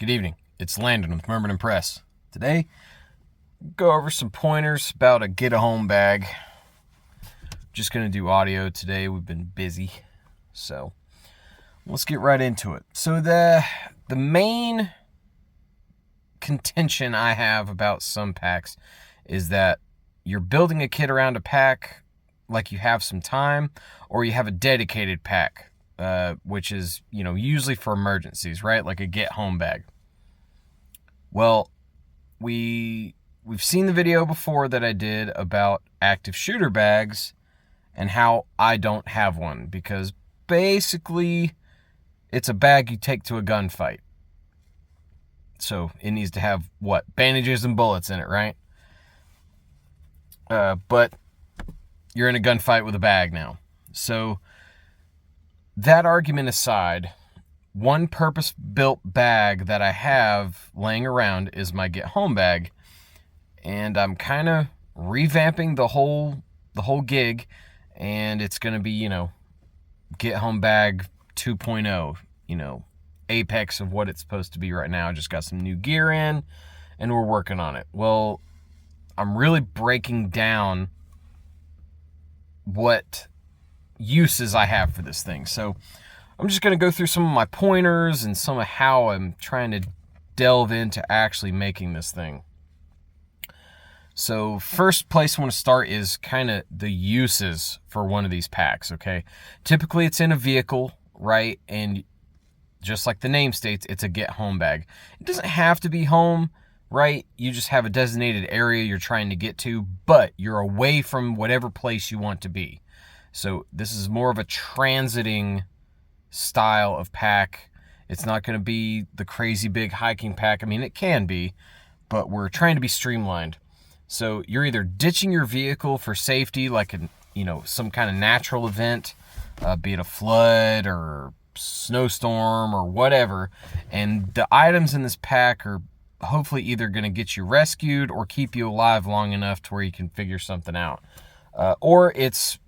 Good evening. It's Landon with Merman and Press. Today, go over some pointers about a get-a-home bag. Just going to do audio today. We've been busy. So, let's get right into it. So, the main contention I have about some packs is that you're building a kit around a pack like you have some time, or you have a dedicated pack. Which is, usually for emergencies, right? Like a get-home bag. Well, we've seen the video before that I did about active shooter bags and how I don't have one because basically it's a bag you take to a gunfight. So it needs to have, bandages and bullets in it, right? But you're in a gunfight with a bag now. So that argument aside, one purpose-built bag that I have laying around is my get-home bag, and I'm kind of revamping the whole gig, and it's going to be, get-home bag 2.0, apex of what it's supposed to be right now. I just got some new gear in, and we're working on it. Well, I'm really breaking down what uses I have for this thing. So I'm just going to go through some of my pointers and some of how I'm trying to delve into actually making this thing. So first place I want to start is kind of the uses for one of these packs, okay? Typically it's in a vehicle, right? And just like the name states, it's a get-home bag. It doesn't have to be home, right? You just have a designated area you're trying to get to, but you're away from whatever place you want to be. So this is more of a transiting style of pack. It's not going to be the crazy big hiking pack. I mean, it can be, but we're trying to be streamlined. So you're either ditching your vehicle for safety, like some kind of natural event, be it a flood or snowstorm or whatever, and the items in this pack are hopefully either going to get you rescued or keep you alive long enough to where you can figure something out. Or it's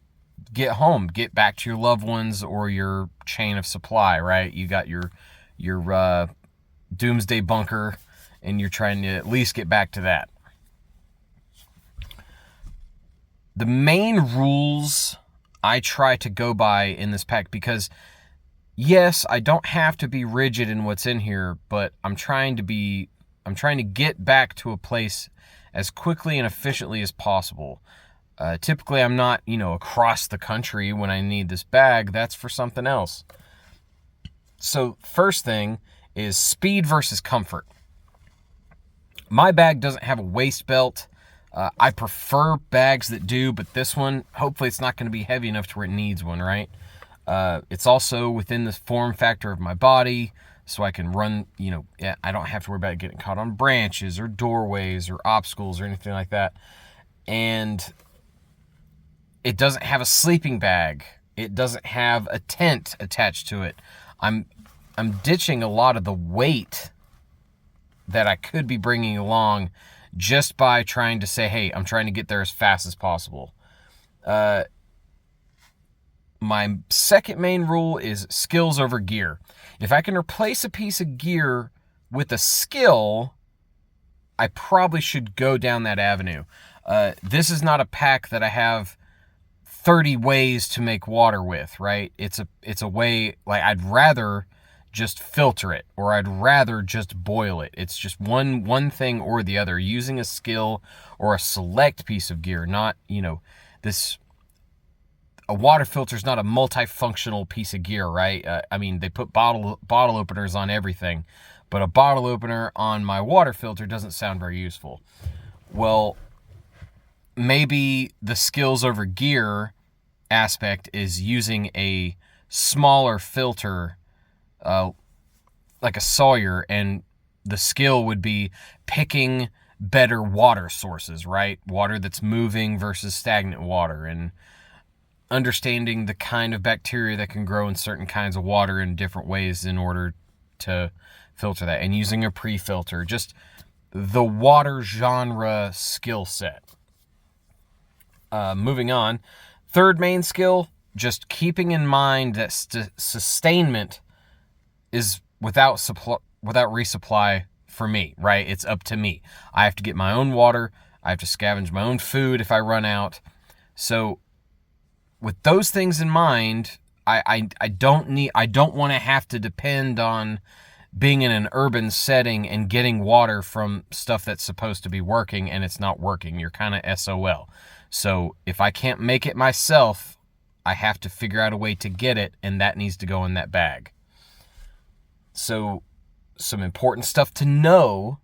get home, get back to your loved ones or your chain of supply, right? You got your doomsday bunker, and you're trying to at least get back to that. The main rules I try to go by in this pack, because yes, I don't have to be rigid in what's in here, but I'm trying to get back to a place as quickly and efficiently as possible. Typically, I'm not, across the country when I need this bag. That's for something else. So first thing is speed versus comfort. My bag doesn't have a waist belt. I prefer bags that do, but this one, hopefully it's not going to be heavy enough to where it needs one, right? It's also within the form factor of my body, so I can run, I don't have to worry about getting caught on branches or doorways or obstacles or anything like that. And it doesn't have a sleeping bag. It doesn't have a tent attached to it. I'm ditching a lot of the weight that I could be bringing along just by trying to say, hey, I'm trying to get there as fast as possible. My second main rule is skills over gear. If I can replace a piece of gear with a skill, I probably should go down that avenue. This is not a pack that I have 30 ways to make water with, right? It's a way, like, I'd rather just filter it, or I'd rather just boil it. It's just one thing or the other, using a skill or a select piece of gear, not, a water filter is not a multifunctional piece of gear, right? They put bottle openers on everything, but a bottle opener on my water filter doesn't sound very useful. Well, maybe the skills over gear aspect is using a smaller filter, like a Sawyer, and the skill would be picking better water sources, right? Water that's moving versus stagnant water, and understanding the kind of bacteria that can grow in certain kinds of water in different ways in order to filter that, and using a pre-filter, just the water genre skill set. Moving on, third main skill, just keeping in mind that sustainment is without resupply for me, right? It's up to me. I have to get my own water. I have to scavenge my own food if I run out. So with those things in mind, I don't want to have to depend on being in an urban setting and getting water from stuff that's supposed to be working and it's not working. You're kind of SOL. So if I can't make it myself, I have to figure out a way to get it, and that needs to go in that bag. So some important stuff to know,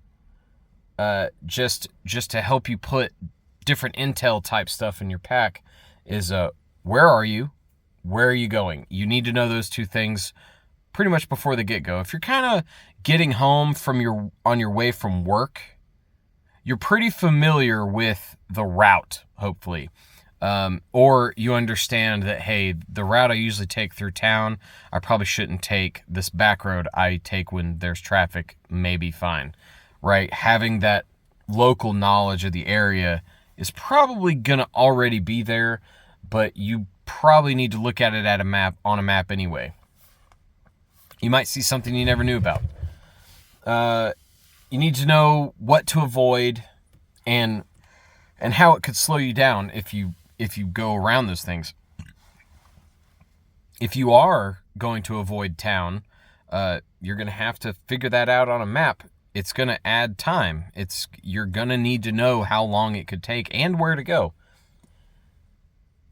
just to help you put different intel type stuff in your pack is where are you? Where are you going? You need to know those two things pretty much before the get-go. If you're kind of getting home on your way from work, you're pretty familiar with the route, hopefully. Or you understand that, hey, the route I usually take through town, I probably shouldn't take this back road I take when there's traffic, may be fine, right? Having that local knowledge of the area is probably going to already be there, but you probably need to look at it on a map anyway. You might see something you never knew about. You need to know what to avoid and how it could slow you down if you go around those things. If you are going to avoid town, you're going to have to figure that out on a map. It's going to add time. You're going to need to know how long it could take and where to go.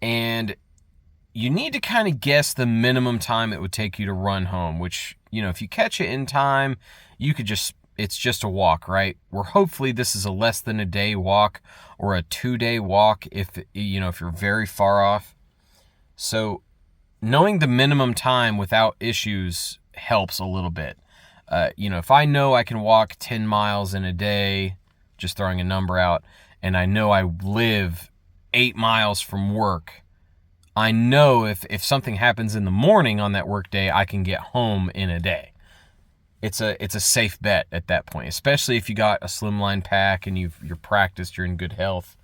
And you need to kind of guess the minimum time it would take you to run home, which, if you catch it in time, it's just a walk, right? Hopefully this is a less than a day walk or a 2-day walk if you're very far off. So knowing the minimum time without issues helps a little bit. If I know I can walk 10 miles in a day, just throwing a number out, and I know I live 8 miles from work, I know if something happens in the morning on that work day, I can get home in a day. It's a safe bet at that point, especially if you got a slimline pack and you're practiced, you're in good health.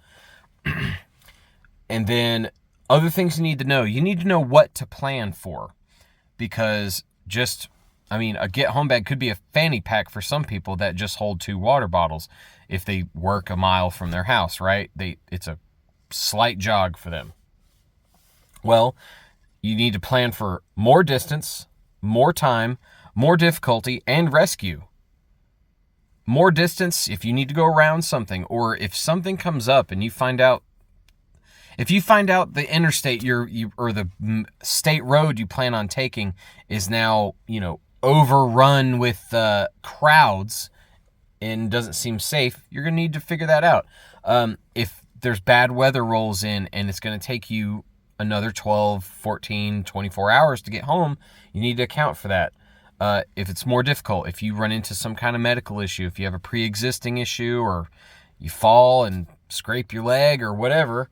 And then other things you need to know. You need to know what to plan for, because a get home bag could be a fanny pack for some people that just hold 2 water bottles if they work a mile from their house, right? It's a slight jog for them. Well, you need to plan for more distance, more time, more difficulty, and rescue. More distance if you need to go around something, or if something comes up and you find out the interstate or the state road you plan on taking is now, overrun with crowds and doesn't seem safe, you're going to need to figure that out. If there's bad weather rolls in and it's going to take you another 12, 14, 24 hours to get home, you need to account for that. If it's more difficult, if you run into some kind of medical issue, if you have a pre-existing issue or you fall and scrape your leg or whatever,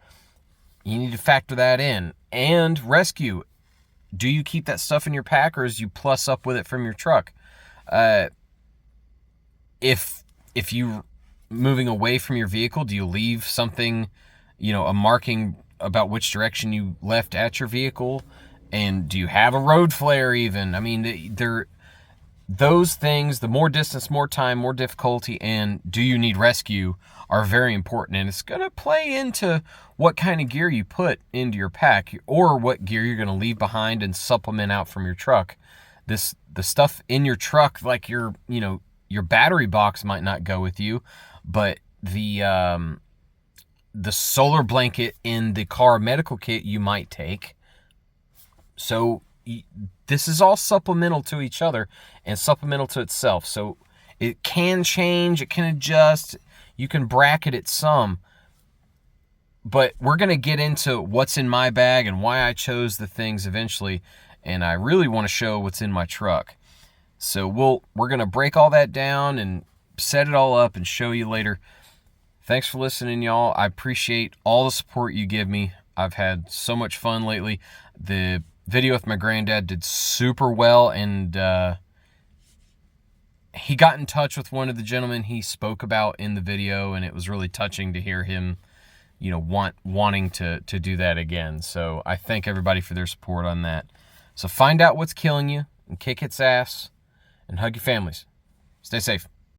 you need to factor that in. And rescue. Do you keep that stuff in your pack, or is you plus up with it from your truck? If you're moving away from your vehicle, do you leave something, a marking about which direction you left at your vehicle? And do you have a road flare even? Those things, the more distance, more time, more difficulty, and do you need rescue are very important. And it's going to play into what kind of gear you put into your pack, or what gear you're going to leave behind and supplement out from your truck. The stuff in your truck, like your battery box might not go with you, but the solar blanket in the car medical kit you might take. So this is all supplemental to each other and supplemental to itself. So it can change, it can adjust, you can bracket it some. But we're going to get into what's in my bag and why I chose the things eventually. And I really want to show what's in my truck. So we're going to break all that down and set it all up and show you later. Thanks for listening, y'all. I appreciate all the support you give me. I've had so much fun lately. The video with my granddad did super well, and he got in touch with one of the gentlemen he spoke about in the video, and it was really touching to hear him, wanting to do that again. So I thank everybody for their support on that. So find out what's killing you and kick its ass and hug your families. Stay safe.